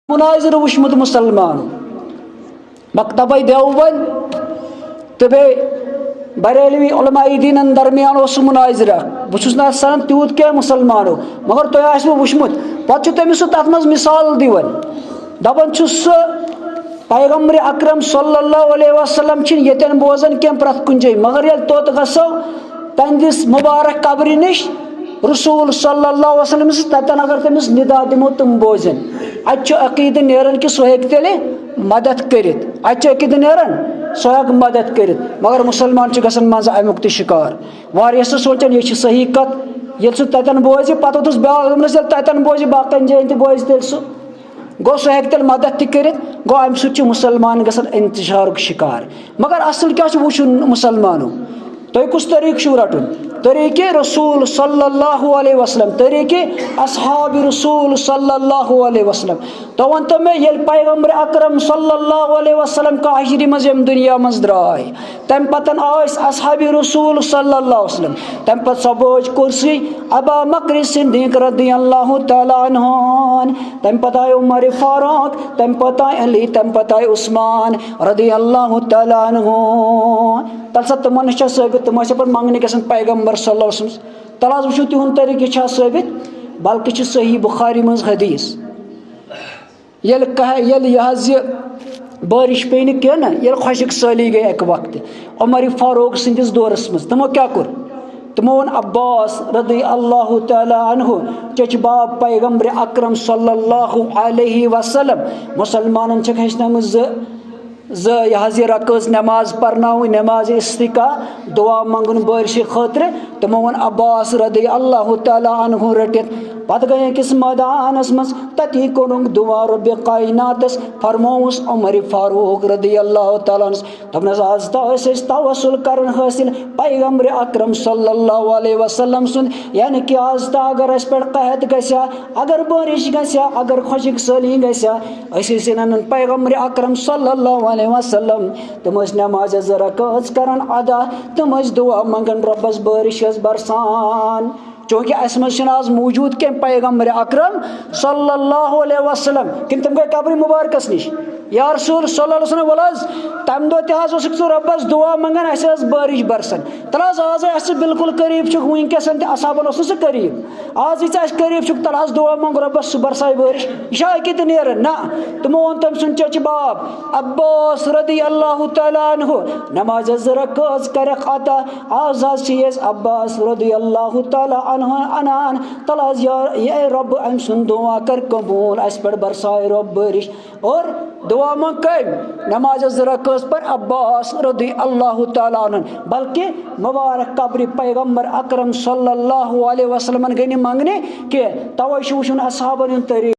मुनाजिर वुचमुत मुसलमान मकतब देवबंद तो बे बरेलवी उलमाए दीनन दरमियान मुनाजिर बहुत ना सान तूत क्या मुसलमानो मगर तुह वुचमुत पे तमिस तथ मज मिसाल दिवन दपान पैगम्बर अकरम सल्लल्लाहु अलैहि वसल्लम यन बोजन क्या प्रत कुन जाए मगर ये तोत गो तहदिस मुबारक कब्र नश रसूल सल्लल्लाहु अलैहि वसल्लम ततन अगर तमिस निदा दिमो तुम बोजन अकीद नेरन कि सह तेले मदद करित अकीद नेरन सह मदद करित मगर मुसलमान गसन मज अमुक शिकार वारिया सोचान ये सही कत ये ततन बोज पे ब्याज ततन बोज बाकन जान त बोज तेल सह गो सह तेल मदद तक गो अम सह मुसलमान गसन इंतशार शिकार मगर असल क्या वुचन मुसलमानो तुम कुछ तरीक रटन तरीके रसूल सल्लल्लाहु अलैहि वसल्लम तरीके असहाब रसूल सल्लल्लाहु अलैहि वसल्लम तो वन तो मे ये पैगम्बर अकरम सल्लल्लाहु अलैहि वसल्लम काहिरी मज दुनिया मज द्राय तम पतन आस असहाब रसूल सल्लल्लाहु अलैहि वसल्लम तम पत सबोज कुर्सी अबा बकर सिद्दीक रदियल्लाहु तआला अन्हु तम पत आय उमर फारूक तम पत आय अली तम पत आय उस्मान रदियल्लाहु तआला अन्हु तल तमन साबित तम पर मंगने गसन पैगम्बर सल्लल्लाहु अलैहि वसल्लम तल वो तुहद तरीके साबित बल्कि सही बुखारी मज हदीस यह बारिश पे कह ना ये खुशक साली गई एक वक्त उमर फारूक सदिस दौरस मज तमो क्या कोर तमो वन अब्बास रदी अल्लाह तआला अन्हु चच बाप पैगम्बर अकरम सल्लल्लाहु अलैहि वसल्लम मुसलमान हेचन यह रकज नमाज पर्ना नमाज इस्तिका दुआ मंगन बारिश खतर तमो वन अब्बास रदी अल्लाह तआला अन्हु रटित पत गए अकिस मैदानस मज तथी कोनुक दुआ रब कायनातस फरमोस उमर फारूक रदी अल्लाह तआला दपनस आज तवसुल कर हासिल पैगम्बर अकरम सल्लल्लाहु अलैहि वसल्लम सुन यानी कि आज अगर अस पे कहत गसा अगर बारिश गसा अगर खुशक साली गसा अन पैगम्बर अकरम सल्लल्लाहु अलैहि वसल्लम तम नमाज रकात करन अदा तम दुआ मंगन रबस बारिश बरसान चूँकि आज मौजूद क्या पैगम्बर अकरम सल्लल्लाहु अलैहि वसल्लम कि तम गए कब्र मुबारकस नश या रसूल सल्लल्लाहु अलैहि वसल्लम तम दो तह रबस दुआ मंगन अस बारिश बरसन तल आज बिल्कुल करीब वनकस असहाबन सह करीब आज ये करीब तल दुआ मंग रबस सह बरसाए बारिश यह अकीद नेरन ना तमो वो तम सुन चच बाप अब्बास रदी अल्लाह तआला अन्हु नमाज रकात कर अता आज अब्बास रदी अल्लाह तआला अनान तल ये रब अम सुन दुआ कर कबूल अस पे बरसाए रब बारिश और दुआ मंग कम नमाज रकात पर अब्बास रदी अल्लाह तआला अन्हु बल्कि मुबारक कब्र पैगम्बर अकरम सल्लल्लाहु अलैहि वसल्लम गई मंगने कि तवे वुचन असहाबन तरीक